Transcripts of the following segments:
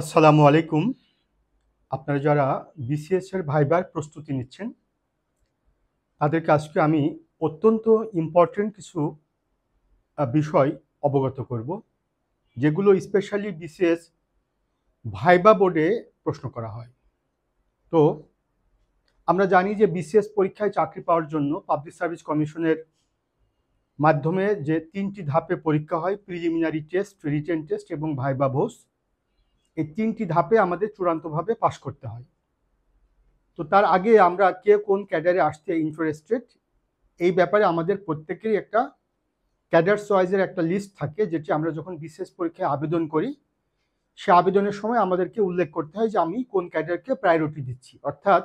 আসসালামু আলাইকুম। আপনারা যারা বিসিএস এর ভাইবার প্রস্তুতি নিচ্ছেন, তাদেরকে আজকে আমি অত্যন্ত ইম্পর্টেন্ট কিছু বিষয় অবগত করব, যেগুলো স্পেশালি বিসিএস ভাইবা বোর্ডে প্রশ্ন করা হয়। তো আমরা জানি যে বিসিএস পরীক্ষায় চাকরি পাওয়ার জন্য পাবলিক সার্ভিস কমিশনের মাধ্যমে যে ৩টি ধাপে পরীক্ষা হয়, প্রিলিমিনারি টেস্ট, রিটেন টেস্ট এবং ভাইবা ভোস। এই ৩টি ধাপে আমাদের চূড়ান্তভাবে পাশ করতে হয়। তো তার আগে আমরা কে কোন ক্যাডারে আসতে ইন্টারেস্টেড, এই ব্যাপারে আমাদের প্রত্যেকেরই একটা ক্যাডার চয়েসের একটা লিস্ট থাকে, যেটি আমরা যখন বিসিএস পরীক্ষায় আবেদন করি, সে আবেদনের সময় আমাদেরকে উল্লেখ করতে হয় যে আমি কোন ক্যাডারকে প্রায়োরিটি দিচ্ছি, অর্থাৎ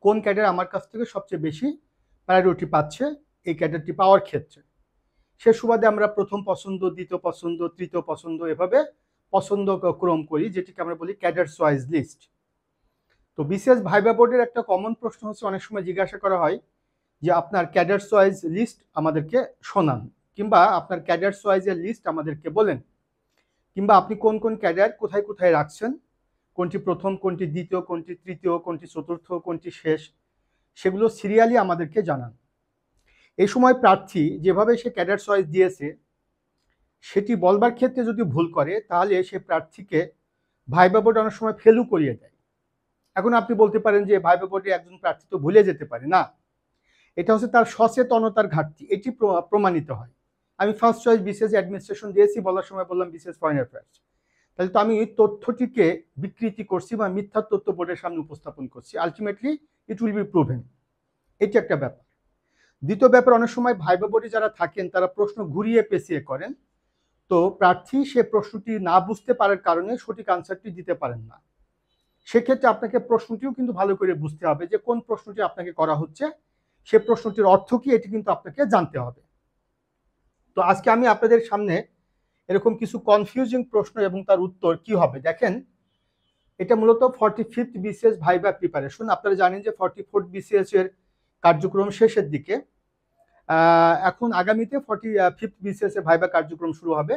কোন ক্যাডার আমার কাছ থেকে সবচেয়ে বেশি প্রায়োরিটি পাচ্ছে এই ক্যাডারটি পাওয়ার ক্ষেত্রে। সে সুবাদে আমরা প্রথম পছন্দ, দ্বিতীয় পছন্দ, তৃতীয় পছন্দ, এভাবে পছন্দ ক্রম করি, যেটিকে আমরা বলি ক্যাডার চয়েস লিস্ট। তো বিসিএস ভাইবা বোর্ডের একটা কমন প্রশ্ন হচ্ছে, অনেক সময় জিজ্ঞাসা করা হয় যে আপনার ক্যাডার চয়েস লিস্ট আমাদেরকে শোনান, কিংবা আপনার ক্যাডার চয়েসের লিস্ট আমাদেরকে বলেন, কিংবা আপনি কোন কোন ক্যাডার কোথায় কোথায় রাখছেন, কোনটি প্রথম, কোনটি দ্বিতীয়, কোনটি তৃতীয়, কোনটি চতুর্থ, কোনটি শেষ, সেগুলো সিরিয়ালি আমাদেরকে জানান। এই সময় প্রার্থী যেভাবে সে ক্যাডার চয়েস দিয়েছে সেটি বলবার ক্ষেত্রে যদি ভুল করে, তাহলে সে প্রার্থীকে ভাইবা বোর্ড অনেক সময় ফেলও করিয়ে দেয়। এখন আপনি বলতে পারেন যে ভাইবা বোর্ডে একজন প্রার্থী তো ভুলে যেতে পারে না, এটা হচ্ছে তার সচেতনতার ঘাটতি, এটি প্রমাণিত হয়। আমি ফার্স্ট চয়েস বিসিএস অ্যাডমিনিস্ট্রেশন দিয়েছি, বলার সময় বললাম বিসিএস ফরেন অ্যাফেয়ার্স, তাহলে তো আমি তথ্যটিকে বিকৃতি করছি বা মিথ্যা তথ্য বোর্ডের সামনে উপস্থাপন করছি। Ultimately it will be proven. এটি একটা ব্যাপার। দ্বিতীয় ব্যাপার, অনেক সময় ভাইবা বোর্ডে যারা থাকেন তারা প্রশ্ন ঘুরিয়ে পেঁচিয়ে করেন, তো প্রার্থী সে প্রশ্নটি না বুঝতে পারার কারণে সঠিক আনসারটি দিতে পারেন না। সেক্ষেত্রে আপনাকে প্রশ্নটিও কিন্তু ভালো করে বুঝতে হবে যে কোন প্রশ্নটি আপনাকে করা হচ্ছে, সে প্রশ্নটির অর্থ কি, এটি কিন্তু আপনাকে জানতে হবে। তো আজকে আমি আপনাদের সামনে এরকম কিছু কনফিউজিং প্রশ্ন এবং তার উত্তর কি হবে দেখেন। এটা মূলত 45th বিসিএস ভাইবা প্রিপারেশন। আপনারা জানেন যে 44th বিসিএস এর কার্যক্রম শেষের দিকে, এখন আগামীতে 45th বিসিএস এর ভাইবা কার্যক্রম শুরু হবে।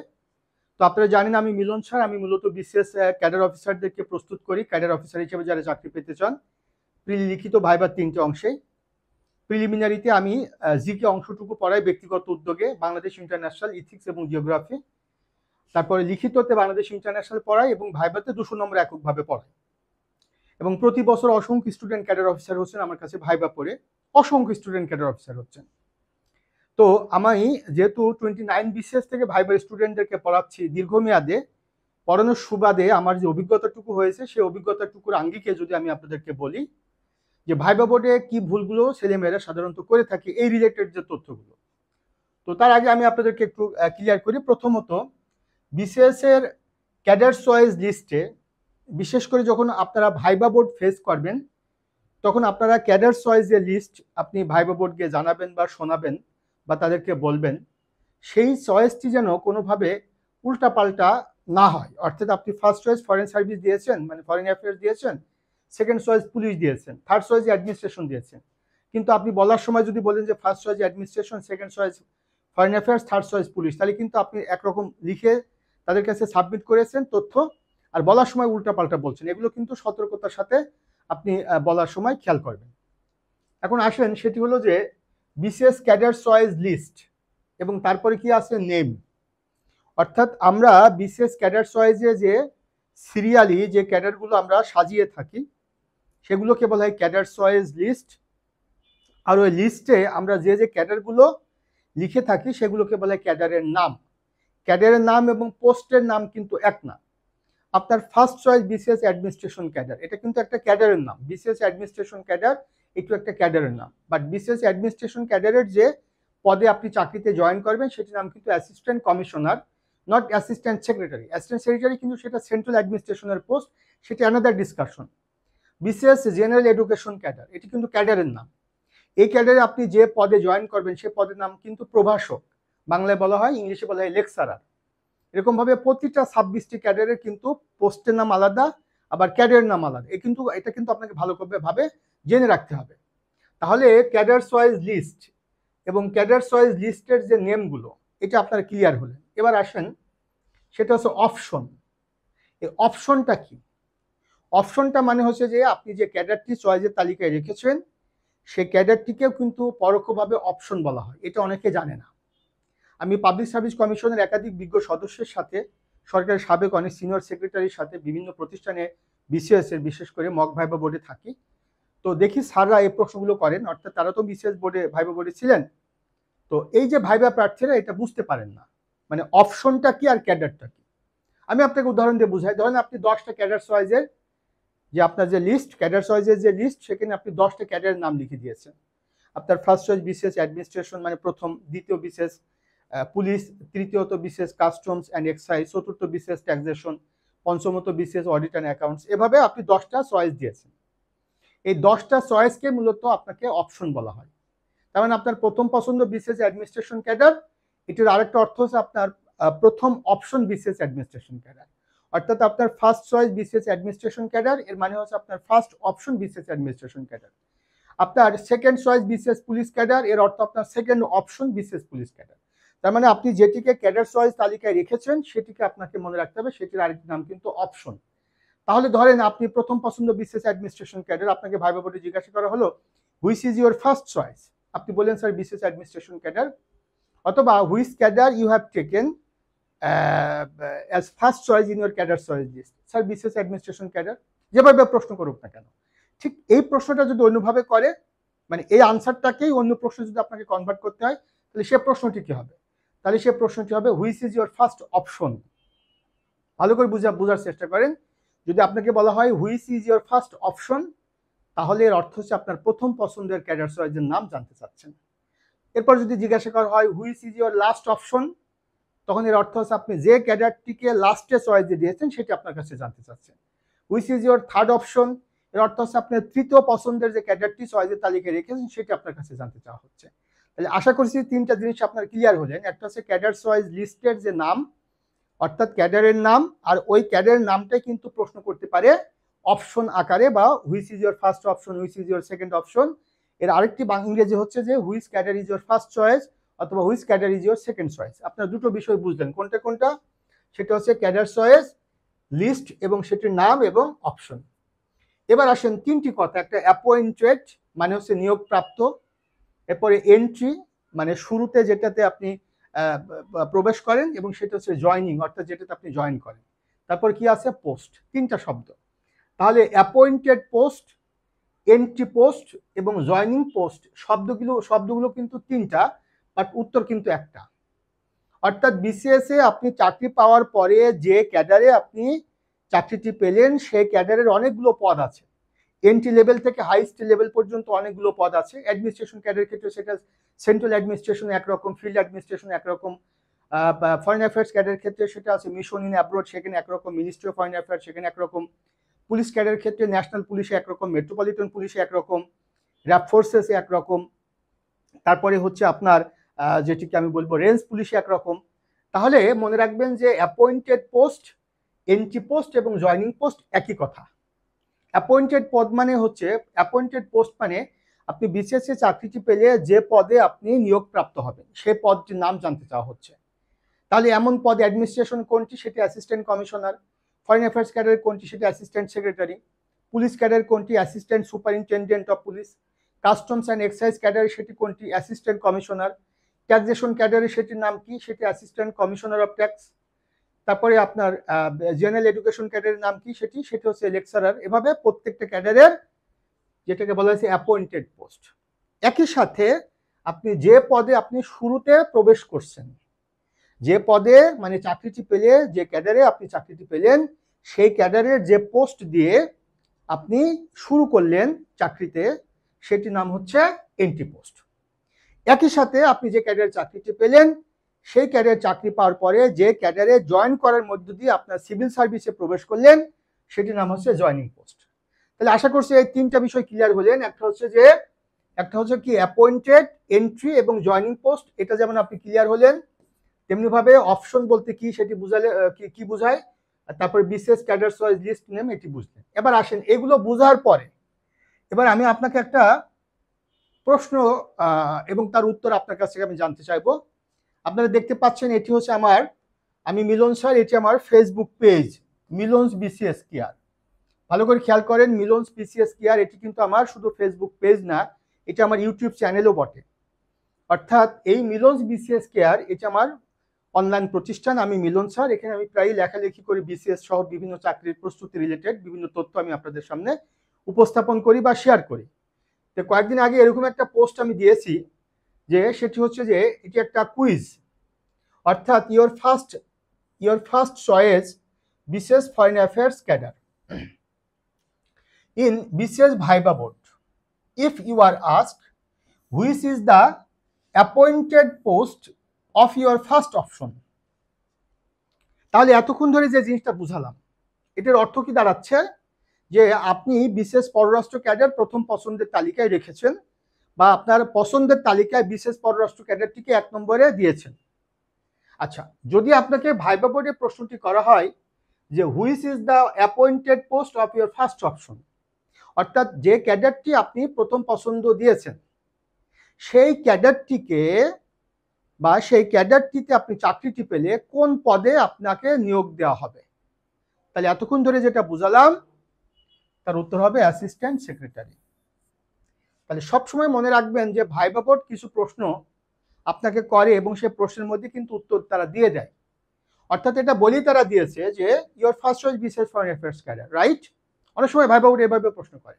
তো আপনারা জানেন আমি মিলন স্যার, আমি মূলত বিসিএস ক্যাডার অফিসারদেরকে প্রস্তুত করি। ক্যাডার অফিসার হিসেবে যারা চাকরি পেতে চান, লিখিত ভাইবার 3টে অংশে। প্রিলিমিনারিতে আমি জিকে অংশটুকু পড়াই ব্যক্তিগত উদ্যোগে, বাংলাদেশ ইন্টারন্যাশনাল, ইথিক্স এবং জিওগ্রাফি। তারপরে লিখিততে বাংলাদেশ ইন্টারন্যাশনাল পড়াই এবং ভাইবাতে 200 নম্বর এককভাবে পড়াই। এবং প্রতি বছর অসংখ্য স্টুডেন্ট ক্যাডার অফিসার হচ্ছেন আমার কাছে ভাইবা পড়ে, অসংখ্য স্টুডেন্ট ক্যাডার অফিসার হচ্ছেন। তো আমি যেহেতু 29 বিসিএস থেকে ভাইবা স্টুডেন্টদেরকে পড়াচ্ছি, দীর্ঘমেয়াদে পড়ানোর সুবাদে আমার যে অভিজ্ঞতাটুকু হয়েছে, সেই অভিজ্ঞতাটুকুর আঙ্গিকে যদি আমি আপনাদেরকে বলি যে ভাইবা বোর্ডে কি ভুলগুলো ছেলেমেয়েরা সাধারণত করে থাকে, এই রিলেটেড যে তথ্যগুলো। তো তার আগে আমি আপনাদেরকে একটু ক্লিয়ার করি। প্রথমত, বিসিএস এর ক্যাডার চয়েস লিস্টে, বিশেষ করে যখন আপনারা ভাইবা বোর্ড ফেস করবেন, তখন আপনারা ক্যাডার চয়েসের লিস্ট আপনি ভাইবা বোর্ডকে জানাবেন বা শোনাবেন বা তাদেরকে বলবেন, সেই চয়েসটি যেন কোনোভাবে উল্টাপাল্টা না হয়। অর্থাৎ আপনি ফার্স্ট চয়েস ফরেন সার্ভিস দিয়েছেন, মানে ফরেন অ্যাফেয়ার্স দিয়েছেন, সেকেন্ড চয়েস পুলিশ দিয়েছেন, থার্ড চয়েস অ্যাডমিনিস্ট্রেশন দিয়েছেন, কিন্তু আপনি বলার সময় যদি বলেন যে first choice administration, second choice foreign affairs, third choice police, তাহলে কিন্তু আপনি একরকম লিখে তাদের কাছে সাবমিট করেছেন তথ্য, আর বলার সময় উল্টাপাল্টা বলছেন। এগুলো কিন্তু সতর্কতার সাথে আপনি বলার সময় খেয়াল করবেন। এখন আসেন, সেটি হলো যে বিসিএস ক্যাডার চয়েস লিস্ট এবং তারপরে কি আছে, নেম। অর্থাৎ আমরা বিসিএস ক্যাডার চয়েসে যে সিরিয়ালি যে ক্যাডারগুলো আমরা সাজিয়ে থাকি, সেগুলোকে বলা হয় ক্যাডার চয়েস লিস্ট। আর ওই লিস্টে আমরা যে যে ক্যাডারগুলো লিখে থাকি সেগুলোকে বলা হয় ক্যাডারের নাম। ক্যাডারের নাম এবং পোস্টের নাম কিন্তু এক না। আপনার first choice BCS administration cadre, এটা কিন্তু একটা ক্যাডারের নাম। বিসিএস অ্যাডমিনিস্ট্রেশন ক্যাডার একটু একটা ক্যাডারের নাম, বাট বিসিএস অ্যাডমিনিস্ট্রেশন ক্যাডারের যে পদে আপনি চাকরিতে জয়েন করবেন সেটির নাম কিন্তু assistant commissioner, not assistant secretary. Assistant secretary কিন্তু সেটা সেন্ট্রাল অ্যাডমিনিস্ট্রেশনের পোস্ট, সেটা another discussion. BCS general education cadre, এটি কিন্তু ক্যাডারের নাম। এই ক্যাডারে আপনি যে পদে জয়েন করবেন সে পদের নাম কিন্তু প্রভাষক, বাংলায় বলা হয়, ইংলিশে বলা হয় লেকচারার। এরকম ভাবে প্রতিটা 26টি ক্যাডারের কিন্তু পোস্টের নাম আলাদা, আবার ক্যাডারের নাম আলাদা। এটা কিন্তু আপনাকে ভালো করে ভাবে জেনে রাখতে হবে। তাহলে ক্যাডার চয়েস লিস্ট এবং ক্যাডার চয়েস লিস্টের যে নেমগুলো, এটা আপনারা ক্লিয়ার হলেন। এবার আসেন, সেটা হচ্ছে অপশন। এই অপশনটা কি? অপশনটা মানে হচ্ছে যে আপনি যে ক্যাডারটি চয়েসের তালিকায় রেখেছেন সেই ক্যাডারটিকেও কিন্তু পরোক্ষভাবে অপশন বলা হয়, এটা অনেকে জানে না। আমি পাবলিক সার্ভিস কমিশনের একাধিক বিজ্ঞ সদস্যের সাথে, সরকারের সাবেক অনেক সিনিয়র সেক্রেটারির সাথে বিভিন্ন প্রতিষ্ঠানে বিসিএস এর বিশেষ করে মক ভাইবা বোর্ডে থাকি। তো দেখি স্যাররা এই প্রশ্নগুলো করেন, অর্থাৎ তারা তো বিসিএস বোর্ডে ভাইবা বোর্ডে ছিলেন। তো এই যে ভাইবা প্রার্থীরা এটা বুঝতে পারেন না, মানে অপশনটা কি আর ক্যাডারটা কি। আমি আপনাকে উদাহরণ দিয়ে বুঝাই। ধরেন আপনি 10টা ক্যাডার চয়েসের যে আপনার যে লিস্ট, ক্যাডার চয়েসের যে লিস্ট, সেখানে আপনি 10টা ক্যাডারের নাম লিখে দিয়েছেন। আপনার ফার্স্ট চয়েস বিসিএস অ্যাডমিনিস্ট্রেশন মানে প্রথম, দ্বিতীয় বিসিএস পুলিশ, তৃতীয়ত বিসিএস কাস্টমস অ্যান্ড এক্সাইজ, চতুর্থ বিসিএস ট্যাক্সেশন, পঞ্চমত বিসিএস অডিট অ্যান্ড অ্যাকাউন্টস। এভাবে আপনি 10টা চয়েস দিয়েছেন। এই 10টা চয়েসকে মূলত আপনাকে অপশন বলা হয়। তার মানে আপনার প্রথম পছন্দ বিসিএস অ্যাডমিনিস্ট্রেশন ক্যাডার, এটির আরেকটা অর্থ হচ্ছে আপনার প্রথম অপশন বিসিএস অ্যাডমিনিস্ট্রেশন ক্যাডার। অর্থাৎ আপনার first choice BCS administration cadre, এর মানে হচ্ছে আপনার first option BCS administration cadre. আপনার second choice BCS police cadre, এর অর্থ আপনার second option BCS police cadre. তার মানে আপনি যেটিকে ক্যাডার চয়েস তালিকায় রেখেছেন সেটিকে আপনাকে মনে রাখতে হবে, সেটির আরেকটি নাম কিন্তু অপশন। তাহলে ধরেন আপনি প্রথম পছন্দ বিসিএস অ্যাডমিনিস্ট্রেশন ক্যাডার, আপনাকে ভাইবা বোর্ডে জিজ্ঞাসা করা হলো which is your first choice, আপনি বললেন স্যার বিসিএস অ্যাডমিনিস্ট্রেশন ক্যাডার, অথবা which cadre you have taken as first choice in your cadre choice list, sir BCS administration cadre. যেভাবে প্রশ্ন করুক না কেন, ঠিক এই প্রশ্নটা যদি অন্যভাবে করে, মানে এই আনসারটাকেই অন্য প্রশ্ন যদি আপনাকে কনভার্ট করতে হয়, তাহলে সে প্রশ্নটি কি হবে? তাহলে সে প্রশ্নটি হবে which is your first option. ভালো করে বোঝার চেষ্টা করেন। যদি আপনাকে বলা হয় which is your first option, তাহলে এর অর্থ হচ্ছে আপনার প্রথম পছন্দের ক্যাডার চয়েসের নাম জানতে চাচ্ছেন। এরপর যদি জিজ্ঞাসা করা হয় which is your last option, তখন এর অর্থ হচ্ছে আপনি যে ক্যাডারটিকে লাস্টে চয়েস দিয়েছেন সেটি আপনার কাছে জানতে চাচ্ছেন। Which is your third option, এর অর্থ হচ্ছে আপনার তৃতীয় পছন্দের যে ক্যাডারটি চয়েসের তালিকায় রেখেছেন সেটি আপনার কাছে জানতে চাওয়া হচ্ছে। তাহলে আশা করছি তিনটা জিনিস আপনার ক্লিয়ার হলেন। একটা হচ্ছে ক্যাডার চয়েস লিস্টের যে নাম, অর্থাৎ ক্যাডারের নাম, আর ওই ক্যাডারের নামটাই কিন্তু প্রশ্ন করতে পারে অপশন আকারে, বা which is your first option, which is your second option. এর আরেকটি ইংরেজি হচ্ছে যে which cadre is your first choice অথবা which cadre is your second choice. আপনার দুটো বিষয় বুঝলেন, কোনটা কোনটা? সেটা হচ্ছে ক্যাডার চয়েস লিস্ট এবং সেটির নাম এবং অপশন। এবার আসেন তিনটি কথা। একটা অ্যাপয়েন্টেড মানে হচ্ছে নিয়োগপ্রাপ্ত, এরপরে এন্ট্রি মানে শুরুতে যেটাতে আপনি প্রবেশ করেন, এবং সেটা হচ্ছে জয়নিং অর্থাৎ যেটাতে আপনি জয়েন করেন। তারপর কি আছে? পোস্ট। তিনটা শব্দ। তাহলে অ্যাপয়েন্টেড পোস্ট, এন্ট্রি পোস্ট এবং জয়নিং পোস্ট শব্দগুলো কিন্তু তিনটা, বাট উত্তর কিন্তু একটা। অর্থাৎ বিসিএস এ আপনি চাকরি পাওয়ার পরে যে ক্যাডারে আপনি চাকরিটি পেলেন সেই ক্যাডারের অনেকগুলো পদ আছে। এন্ট্রি লেভেল থেকে হাইস্ট লেভেল পর্যন্ত অনেকগুলো পদ আছে। অ্যাডমিনিস্ট্রেশন ক্যাডারের ক্ষেত্রে সেটা সেন্ট্রাল অ্যাডমিনিস্ট্রেশন একরকম, ফিল্ড অ্যাডমিনিস্ট্রেশন একরকম, ফরেন অ্যাফেয়ার্স ক্যাডারের ক্ষেত্রে সেটা আছে মিশন ইন অ্যাব্রোড, সেখানে একরকম, মিনিস্ট্রি অফ ফরেন অ্যাফেয়ার্স সেখানে একরকম, পুলিশ ক্যাডারের ক্ষেত্রে ন্যাশনাল পুলিশে একরকম, মেট্রোপলিটন পুলিশে একরকম, র্যাব ফোর্সেসে একরকম, তারপরে হচ্ছে আপনার যেটিকে আমি বলবো রেঞ্জ পুলিশে একরকম। তাহলে মনে রাখবেন যে অ্যাপয়েন্টেড পোস্ট, এন্ট্রি পোস্ট এবং জয়নিং পোস্ট একই কথা। অ্যাপয়েন্টেড পদ মানে হচ্ছে, অ্যাপয়েন্টেড পোস্ট মানে আপনি বিসিএস এ চাকরিটি পেলে যে পদে আপনি নিয়োগপ্রাপ্ত হবেন সেই পদটির নাম জানতে চাওয়া হচ্ছে। তাহলে এমন পদ অ্যাডমিনিস্ট্রেশন কোনটি? সেটি assistant commissioner. Foreign affairs cadre কোনটি? সেটি অ্যাসিস্ট্যান্ট সেক্রেটারি। পুলিশ ক্যাডার কোনটি? Assistant superintendent of police. Customs and excise cadre সেটি কোনটি? Assistant commissioner. ট্যাক্সেশন ক্যাডারে সেটির নাম কি? সেটি অ্যাসিস্ট্যান্ট কমিশনার অফ ট্যাক্স। তারপরে আপনার জেনারেল এডুকেশন ক্যাডারের নাম কি? সেটি হচ্ছে লেকচারার। এভাবে প্রত্যেকটা ক্যাডারের যেটাকে বলা হয়েছে অ্যাপয়েন্টেড পোস্ট। একই সাথে আপনি যে পদে আপনি শুরুতে প্রবেশ করছেন, যে পদে মানে চাকরিটি পেলে, যে ক্যাডারে আপনি চাকরিটি পেলেন, সেই ক্যাডারের যে পোস্ট দিয়ে আপনি শুরু করলেন চাকরিতে, সেটির নাম হচ্ছে এন্ট্রি পোস্ট। একই সাথে আপনি যে ক্যাডারে চাকরিটি পেলেন সেই ক্যাডারে চাকরি পাওয়ার পরে যে ক্যাডারে জয়েন করার মধ্য দিয়ে আপনার সিভিল সার্ভিসে প্রবেশ করলেন সেটির নাম হচ্ছে জয়নিং পোস্ট। তাহলে আশা করছি এই তিনটা বিষয় ক্লিয়ার হলেন। একটা হচ্ছে কি অ্যাপয়েন্টেড, এন্ট্রি এবং জয়নিং পোস্ট, এটা যেমন আপনি ক্লিয়ার হলেন, তেমনি ভাবে অপশন বলতে কি সেটি বুঝালে কি বোঝায়, তারপরে BCS cadre choice list name এটি বুঝলেন। এবার আসেন এগুলো বোঝার পরে এবার আমি আপনাকে একটা প্রশ্ন এবং তার উত্তর আপনার কাছ থেকে আমি জানতে চাইবো। আপনারা দেখতে পাচ্ছেন এটি হচ্ছে আমি মিলন স্যার, এটি আমার Facebook page. Milon's BCS care. ভালো করে খেয়াল করেন, মিলনস বিসিএস কেয়ার এটি কিন্তু আমার শুধু ফেসবুক পেজ না, এটা আমার ইউটিউব চ্যানেলও বটে। অর্থাৎ এই মিলনস বিসিএস কেয়ার এটা আমার অনলাইন প্রতিষ্ঠান। আমি মিলন স্যার, এখানে আমি প্রায় লেখালেখি করি বিসিএস সহ বিভিন্ন চাকরির প্রস্তুতি রিলেটেড বিভিন্ন তথ্য আমি আপনাদের সামনে উপস্থাপন করি বা শেয়ার করি। তো কয়েকদিন আগে এরকম একটা পোস্ট আমি দিয়েছি যে সেটি হচ্ছে যে এটি একটা কুইজ, অর্থাৎ your first choice BCS Foreign Affairs cadre in BCS Viva board. If you are asked which is the appointed post of your first option, তাহলে এতক্ষণ ধরে যে জিনিসটা বুঝালাম এটার অর্থ কি দাঁড়াচ্ছে যে আপনি বিশেষ পররাষ্ট্র ক্যাডার প্রথম পছন্দের তালিকায় রেখেছেন বা আপনার পছন্দের তালিকায় বিশেষ পররাষ্ট্র ক্যাডারটিকে 1 নম্বরে দিয়েছেন। আচ্ছা, যদি আপনাকে ভাইবা বোর্ডে প্রশ্নটি করা হয় যে which is the appointed post of your first option, অর্থাৎ যে ক্যাডারটি আপনি প্রথম পছন্দ দিয়েছেন সেই ক্যাডারটিকে বা সেই ক্যাডারটিতে আপনি চাকরিটি পেলে কোন পদে আপনাকে নিয়োগ দেওয়া হবে, তাহলে এতক্ষণ ধরে যেটা বুঝালাম তার উত্তর হবে অ্যাসিস্ট্যান্ট সেক্রেটারি। তাহলে সবসময় মনে রাখবেন যে ভাইবা বোর্ড কিছু প্রশ্ন আপনাকে করে এবং সেই প্রশ্নের মধ্যে কিন্তু উত্তর তারা দিয়ে দেয়। অর্থাৎ এটা বলেই তারা দিয়েছে যে your first choice BCS foreign affairs cadre, right? অনেক সময় ভাইবা বোর্ড এভাবে প্রশ্ন করে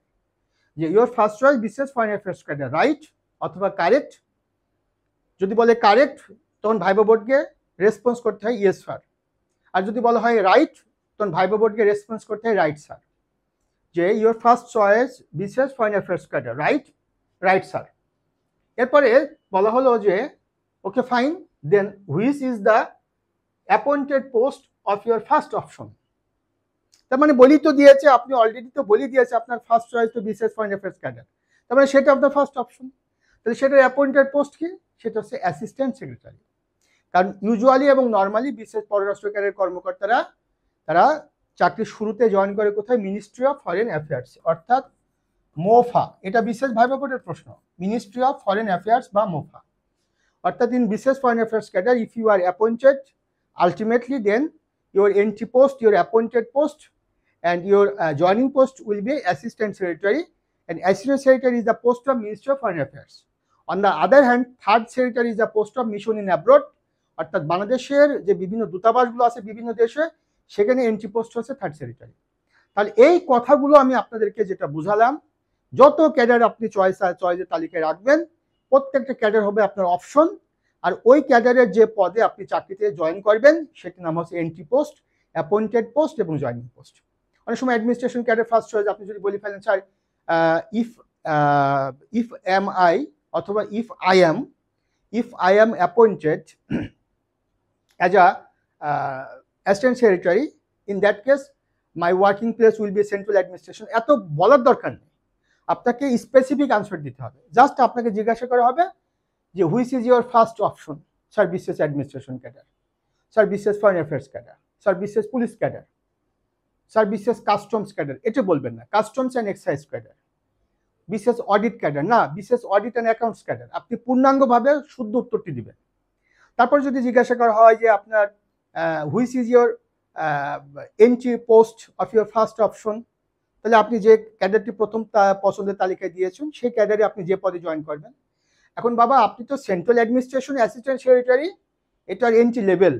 যে your first choice BCS foreign affairs cadre, right অথবা কারেক্ট। যদি বলে কারেক্ট তখন ভাইবা বোর্ডকে রেসপন্স করতে হয় ইয়েস স্যার, আর যদি বলা হয় রাইট তখন ভাইবা বোর্ডকে রেসপন্স করতে হয় রাইট স্যার। যে your first choice BCS foreign affairs cadre, right, right sir. এরপরে বলা হলো যে okay fine, then which is the appointed post of your first option. তার মানে বলি তো দিয়েছে, আপনি অলরেডি তো বলি দিয়েছে আপনার ফার্স্ট চয়েস তো বিসিএস ফরেন অ্যাফেয়ার্স ক্যাডার, তার মানে সেটা আপনার ফার্স্ট অপশন। তাহলে সেটার অ্যাপয়েন্টেড পোস্ট কি? সেটা হচ্ছে অ্যাসিস্ট্যান্ট সেক্রেটারি। কারণ ইউজুয়ালি এবং নর্মালি বিশেষ পররাষ্ট্র ক্যাডারের কর্মকর্তারা তারা চাকরির শুরুতে জয়েন করে কোথায়? মিনিস্ট্রি অফ ফরেন অ্যাফেয়ার্স, অর্থাৎ মোফা। এটা বিশেষ ভাইবা বোর্ডের প্রশ্ন, মিনিস্ট্রি অফ ফরেন অ্যাফেয়ার্স বা মোফা। অর্থাৎ ইন বিশেষ foreign affairs cadre if you are appointed ultimately then your entry post, your appointed post and your joining post will be assistant secretary, and assistant secretary is the post of Ministry of Foreign Affairs. On the other hand, third secretary is the post of mission in abroad, অর্থাৎ বাংলাদেশের যে বিভিন্ন দূতাবাসগুলো আছে বিভিন্ন দেশে সেখানে entry post হচ্ছে third secretary. তাহলে এই কথাগুলো আমি আপনাদেরকে যেটা বুঝালাম, যত ক্যাডার আপনি চয়েসের তালিকায় রাখবেন প্রত্যেকটা ক্যাডার হবে আপনার অপশন, আর ওই ক্যাডারের যে পদে আপনি চাকরিতে জয়েন করবেন সেটির নাম হচ্ছে এন্ট্রি পোস্ট, অ্যাপয়েন্টেড পোস্ট এবং জয়েনিং পোস্ট। অনেক সময় অ্যাডমিনিস্ট্রেশন ক্যাডার ফার্স্ট চয়েস, আপনি যদি বলে ফেলেন স্যার ইফ এম আই অথবা if I am appointed as a assistant secretary in that case my working place will be central administration, এত বলার দরকার নেই, আপনাকে স্পেসিফিক আনসার দিতে হবে। জাস্ট আপনাকে জিজ্ঞাসা করা হবে যে which is your first option, sir বিশেষ অ্যাডমিনিস্ট্রেশন ক্যাডার, স্যার বিশেষ ফরেন অ্যাফেয়ার্স ক্যাডার, স্যার বিশেষ পুলিশ ক্যাডার, স্যার বিশেষ কাস্টমস ক্যাডার, এটা বলবেন না, কাস্টমস অ্যান্ড এক্সাইজ ক্যাডার, বিশেষ অডিট ক্যাডার না, বিশেষ অডিট অ্যান্ড অ্যাকাউন্টস ক্যাডার। আপনি পূর্ণাঙ্গভাবে শুদ্ধ উত্তরটি দিবেন। তারপর যদি জিজ্ঞাসা করা হয় যে আপনার which is your entry post of your first option, তাহলে আপনি যে ক্যাডারটি প্রথম পছন্দের তালিকায় দিয়েছেন সেই ক্যাডারে আপনি যে পদে জয়েন করবেন। এখন বাবা আপনি তো সেন্ট্রাল অ্যাডমিনিস্ট্রেশন অ্যাসিস্ট্যান্ট সেক্রেটারি, এটার এন্ট্রি লেভেল,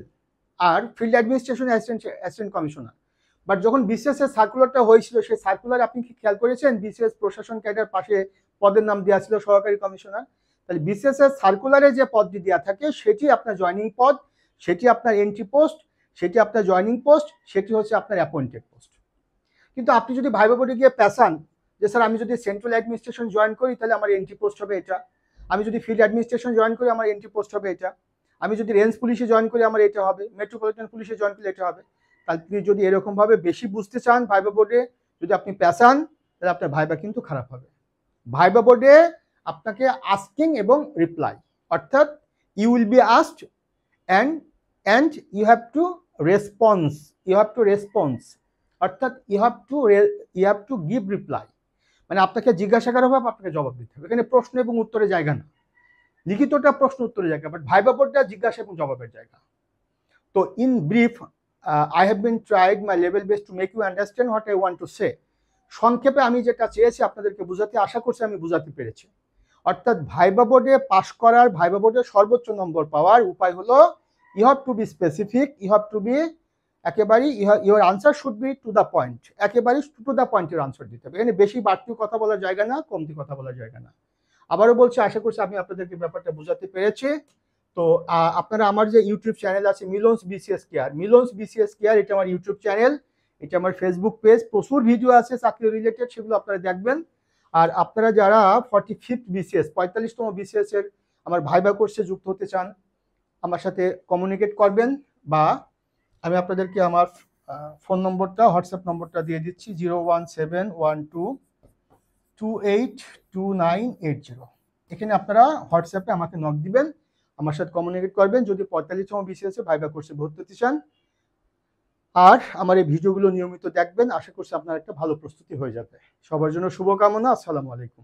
আর field administration assistant commissioner. But যখন বিসিএস সার্কুলারটা হয়েছিল সেই সার্কুলার আপনি কি খেয়াল করেছেন? বিসিএস প্রশাসন ক্যাডার পাশে পদের নাম দেওয়া ছিল সহকারী কমিশনার। তাহলে বিসিএস সার্কুলারে যে পদটি দেওয়া থাকে সেটি আপনার জয়েনিং পদ, সেটি আপনার এন্ট্রি পোস্ট, সেটি আপনার জয়েনিং পোস্ট, সেটি হচ্ছে আপনার অ্যাপয়েন্টেড পোস্ট। কিন্তু আপনি যদি ভাইবা বোর্ডে গিয়ে পেশান যে স্যার আমি যদি সেন্ট্রাল অ্যাডমিনিস্ট্রেশন জয়েন করি তাহলে আমার এন্ট্রি পোস্ট হবে এটা, আমি যদি ফিল্ড অ্যাডমিনিস্ট্রেশন জয়েন করি আমার এন্ট্রি পোস্ট হবে এটা, আমি যদি রেঞ্জ পুলিশে জয়েন করি আমার এটা হবে, মেট্রোপলিটন পুলিশে জয়েন করলে এটা হবে। তাহলে আপনি যদি এরকমভাবে বেশি বুঝতে চান ভাইবা বোর্ডে, যদি আপনি পেশান তাহলে আপনার ভাইবা কিন্তু খারাপ হবে। ভাইবা বোর্ডে আপনাকে আস্কিং এবং রিপ্লাই, অর্থাৎ you will be asked and you have to response, অর্থাৎ you have to give reply, মানে আপনাকে জিজ্ঞাসা করা হবে আপনাকে জবাব দিতে হবে। এখানে প্রশ্ন এবং উত্তরের জায়গা না, লিখিতটা প্রশ্ন উত্তরের জায়গা, বাট ভাইবা বোর্ডটা জিজ্ঞাসা এবং জবাবের জায়গা। তো in brief I have been tried my level best to make you understand what I want to say. সংক্ষেপে আমি যেটা চেয়েছি আপনাদেরকে বোঝাতে, আশা করছি আমি বোঝাতে পেরেছি। অর্থাৎ ভাইবা বোর্ডে পাশ করার, ভাইবা বোর্ডে সর্বোচ্চ নম্বর পাওয়ার উপায় হলো you have to be specific, you have to be একেবারেই your answer should be to the point, একেবারেই টু দ্য পয়েন্টের আনসার দিতে হবে। এখানে বেশি বাড়তি কথা বলার জায়গা না, কমতি কথা বলার জায়গা না। আবারও বলছি, আশা করছি আমি আপনাদেরকে ব্যাপারটা বোঝাতে পেরেছি। তো আপনারা আমার যে ইউটিউব চ্যানেল আছে Milon's BCS care, Milon's BCS care, এটা আমার ইউটিউব চ্যানেল, এটা আমার ফেসবুক পেজ, প্রচুর ভিডিও আছে চাকরি রিলেটেড, সেগুলো আপনারা দেখবেন। আর আপনারা যারা 45th বিসিএস 45তম বিসিএস এর আমার ভাইবা কোর্সে যুক্ত হতে চান, আমার সাথে কমিউনিকেট করবেন, বা আমি আপনাদেরকে আমার ফোন নম্বরটা, হোয়াটসঅ্যাপ নম্বরটা দিয়ে দিচ্ছি 01712282980। এখানে আপনারা হোয়াটসঅ্যাপে আমাকে নক দিবেন, আমার সাথে কমিউনিকেট করবেন যদি 45তম বিসিএস এ ভাইবা কোর্সে ভর্তি হতে চান। আর আমার এই ভিডিওগুলো নিয়মিত দেখবেন, আশা করছি আপনার একটা ভালো প্রস্তুতি হয়ে যাবে। সবার জন্য শুভকামনা। আসসালামু আলাইকুম।